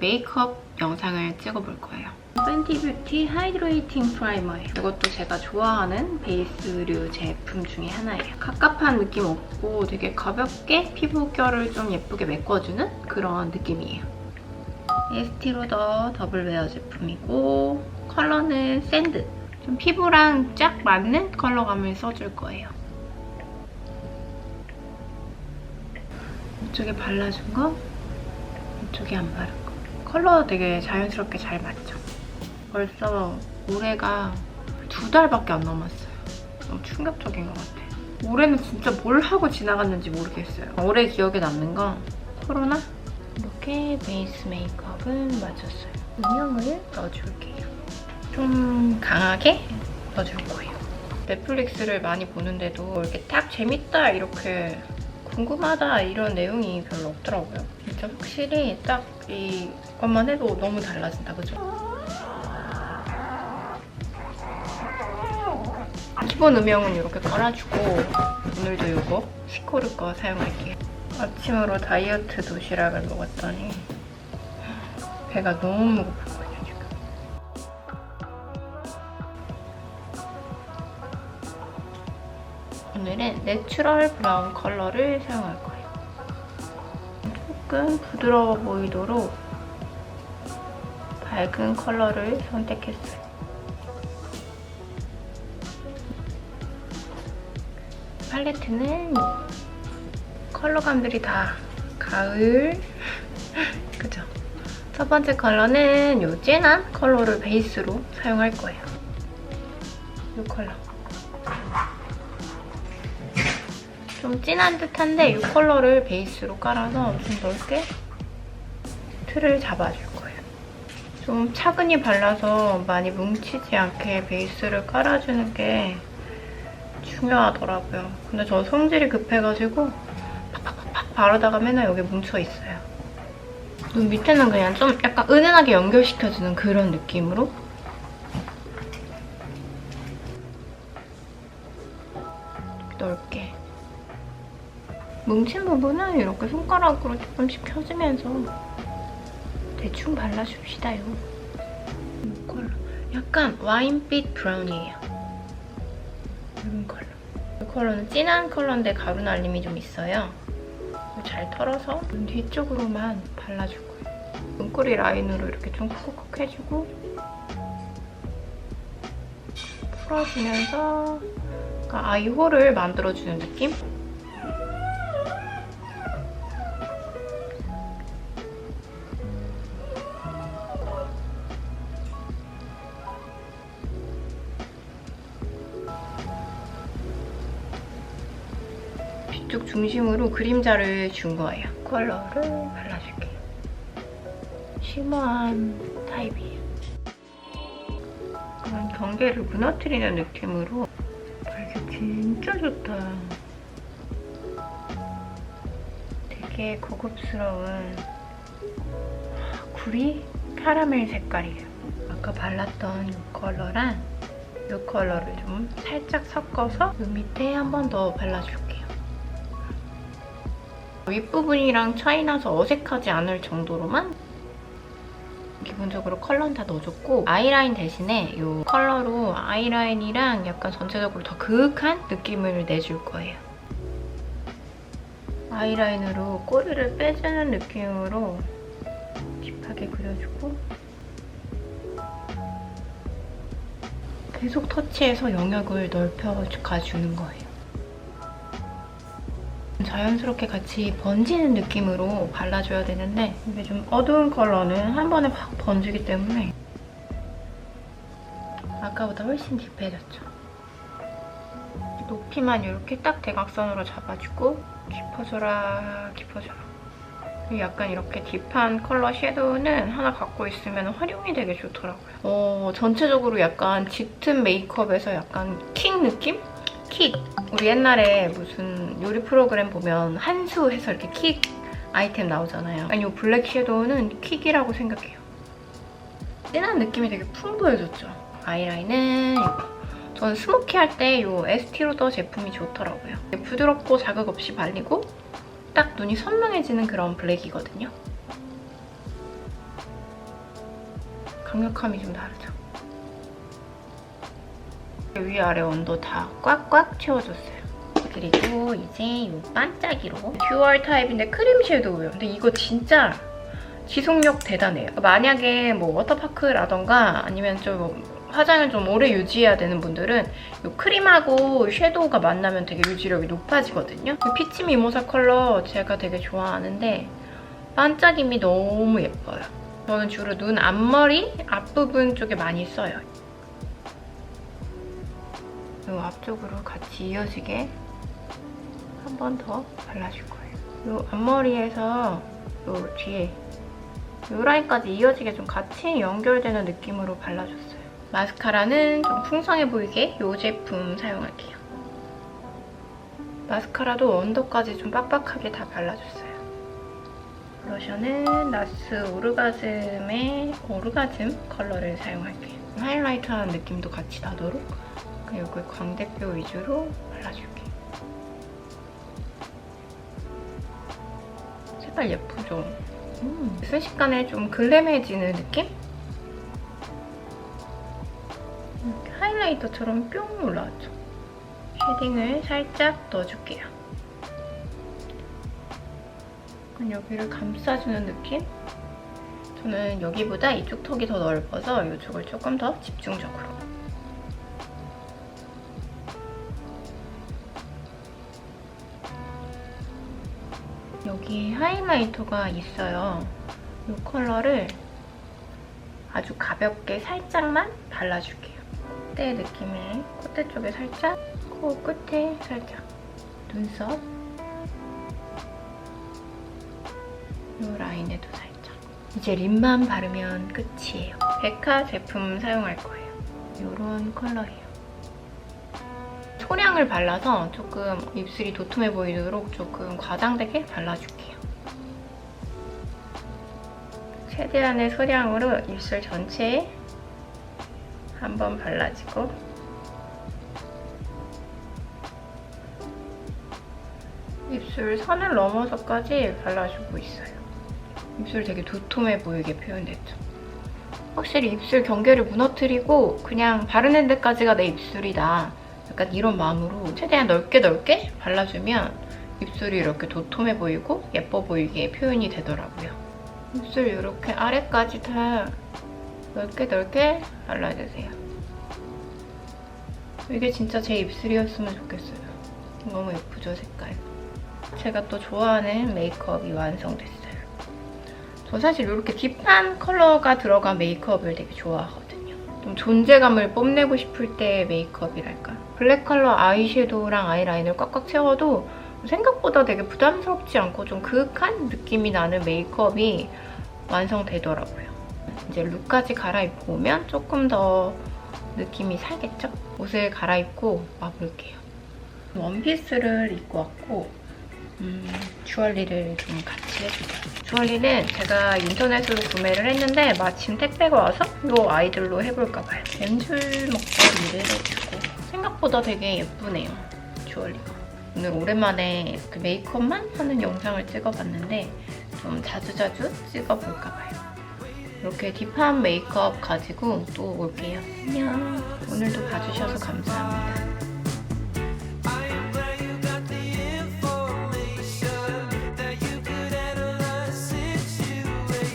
메이크업 영상을 찍어볼 거예요. 팬티 뷰티 하이드레이팅 프라이머예요. 이것도 제가 좋아하는 베이스류 제품 중에 하나예요. 갑갑한 느낌 없고 되게 가볍게 피부결을 좀 예쁘게 메꿔주는 그런 느낌이에요. 에스티로더 더블 웨어 제품이고 컬러는 샌드. 좀 피부랑 쫙 맞는 컬러감을 써줄 거예요. 이쪽에 발라준 거, 이쪽에 안 바른 거. 컬러 되게 자연스럽게 잘 맞죠? 벌써 올해가 2달밖에 안 남았어요. 너무 충격적인 것 같아. 올해는 진짜 뭘 하고 지나갔는지 모르겠어요. 올해 기억에 남는 건 코로나? 이렇게 베이스 메이크업은 맞췄어요. 음영을 넣어줄게요. 좀 강하게 넣어줄 거예요. 넷플릭스를 많이 보는데도 이렇게 딱 재밌다 이렇게 궁금하다 이런 내용이 별로 없더라고요. 진짜 확실히 딱 이것만 해도 너무 달라진다, 그죠? 기본 음영은 이렇게 깔아주고 오늘도 이거 시코르 거 사용할게요. 아침으로 다이어트 도시락을 먹었더니 배가 너무 고프거든요, 지금. 오늘은 내추럴 브라운 컬러를 사용할 거예요. 조금 부드러워 보이도록 밝은 컬러를 선택했어요. 팔레트는 컬러감들이 다 가을 그죠? 첫 번째 컬러는 이 진한 컬러를 베이스로 사용할 거예요. 이 컬러 좀 진한 듯한데 이 컬러를 베이스로 깔아서 좀 넓게 틀을 잡아줄 거예요. 좀 차근히 발라서 많이 뭉치지 않게 베이스를 깔아주는 게 중요하더라고요. 근데 저 성질이 급해가지고 팍팍팍 바르다가 맨날 여기 뭉쳐있어요. 눈 밑에는 그냥 좀 약간 은은하게 연결시켜주는 그런 느낌으로 넓게 뭉친 부분은 이렇게 손가락으로 조금씩 펴주면서 대충 발라줍시다요. 이 컬러 약간 와인빛 브라운이에요. 이런 컬러. 이 컬러는 진한 컬러인데 가루 날림이 좀 있어요. 잘 털어서 눈 뒤쪽으로만 발라줄 거예요. 눈꼬리 라인으로 이렇게 좀 콕콕 해주고 풀어주면서 약간 아이홀을 만들어주는 느낌? 뒤쪽 중심으로 그림자를 준 거예요. 컬러를 발라줄게요. 쉬머한 타입이에요. 그런 경계를 무너뜨리는 느낌으로 이게 진짜 좋다. 되게 고급스러운 구리 카라멜 색깔이에요. 아까 발랐던 이 컬러랑 이 컬러를 좀 살짝 섞어서 이 밑에 한 번 더 발라줄게요. 윗부분이랑 차이 나서 어색하지 않을 정도로만 기본적으로 컬러는 다 넣어줬고 아이라인 대신에 이 컬러로 아이라인이랑 약간 전체적으로 더 그윽한 느낌을 내줄 거예요. 아이라인으로 꼬리를 빼주는 느낌으로 딥하게 그려주고 계속 터치해서 영역을 넓혀가주는 거예요. 자연스럽게 같이 번지는 느낌으로 발라줘야 되는데 이게 좀 어두운 컬러는 한 번에 확 번지기 때문에 아까보다 훨씬 딥해졌죠. 높이만 이렇게 딱 대각선으로 잡아주고 깊어져라 깊어져라. 약간 이렇게 딥한 컬러 섀도우는 하나 갖고 있으면 활용이 되게 좋더라고요. 전체적으로 약간 짙은 메이크업에서 약간 킥 느낌? 킥! 우리 옛날에 무슨 요리 프로그램 보면 한수 해서 이렇게 킥 아이템 나오잖아요. 아니, 이 블랙 섀도우는 킥이라고 생각해요. 진한 느낌이 되게 풍부해졌죠. 아이라인은 저는 스모키 할 때 이 에스티로더 제품이 좋더라고요. 부드럽고 자극 없이 발리고 딱 눈이 선명해지는 그런 블랙이거든요. 강력함이 좀 다르죠. 위아래 온도 다 꽉꽉 채워줬어요. 그리고 이제 이 반짝이로 듀얼 타입인데 크림 섀도우예요. 근데 이거 진짜 지속력 대단해요. 만약에 뭐 워터파크라던가 아니면 좀 화장을 좀 오래 유지해야 되는 분들은 이 크림하고 섀도우가 만나면 되게 유지력이 높아지거든요. 피치 미모사 컬러 제가 되게 좋아하는데 반짝임이 너무 예뻐요. 저는 주로 눈 앞머리 앞부분 쪽에 많이 써요. 이 앞쪽으로 같이 이어지게 한 번 더 발라줄 거예요. 이 앞머리에서 이 뒤에 이 라인까지 이어지게 좀 같이 연결되는 느낌으로 발라줬어요. 마스카라는 좀 풍성해 보이게 이 제품 사용할게요. 마스카라도 언더까지 좀 빡빡하게 다 발라줬어요. 브러셔는 나스 오르가즘의 오르가즘 컬러를 사용할게요. 하이라이트하는 느낌도 같이 나도록 여기 광대뼈 위주로 발라줄게요. 색깔 예쁘죠? 순식간에 좀 글램해지는 느낌? 이렇게 하이라이터처럼 뿅 올라왔죠? 쉐딩을 살짝 넣어줄게요. 여기를 감싸주는 느낌? 저는 여기보다 이쪽 턱이 더 넓어서 이쪽을 조금 더 집중적으로. 여기 하이라이터가 있어요. 이 컬러를 아주 가볍게 살짝만 발라줄게요. 콧대 느낌에 콧대 쪽에 살짝, 코 끝에 살짝, 눈썹 이 라인에도 살짝. 이제 립만 바르면 끝이에요. 베카 제품 사용할 거예요. 이런 컬러예요. 소량을 발라서 조금 입술이 도톰해 보이도록 조금 과장되게 발라줄게요. 최대한의 소량으로 입술 전체에 한번 발라주고 입술 선을 넘어서까지 발라주고 있어요. 입술 되게 도톰해 보이게 표현됐죠. 확실히 입술 경계를 무너뜨리고 그냥 바르는 데까지가 내 입술이다. 약간 이런 마음으로 최대한 넓게 발라주면 입술이 이렇게 도톰해 보이고 예뻐 보이게 표현이 되더라고요. 입술 이렇게 아래까지 다 넓게 발라주세요. 이게 진짜 제 입술이었으면 좋겠어요. 너무 예쁘죠, 색깔? 제가 또 좋아하는 메이크업이 완성됐어요. 저 사실 이렇게 딥한 컬러가 들어간 메이크업을 되게 좋아하거든요. 좀 존재감을 뽐내고 싶을 때 메이크업이랄까. 블랙 컬러 아이섀도우랑 아이라인을 꽉꽉 채워도 생각보다 되게 부담스럽지 않고 좀 그윽한 느낌이 나는 메이크업이 완성되더라고요. 이제 룩까지 갈아입고 오면 조금 더 느낌이 살겠죠? 옷을 갈아입고 와볼게요. 원피스를 입고 왔고 주얼리를 좀 같이 해줄게요. 주얼리는 제가 인터넷으로 구매를 했는데 마침 택배가 와서 이 아이들로 해볼까 봐요. 뱀줄 목걸이를 해주고 생각보다 되게 예쁘네요, 주얼리가. 오늘 오랜만에 이렇게 메이크업만 하는 영상을 찍어봤는데 좀 자주자주 찍어볼까 봐요. 이렇게 딥한 메이크업 가지고 또 올게요. 안녕. 오늘도 봐주셔서 감사합니다.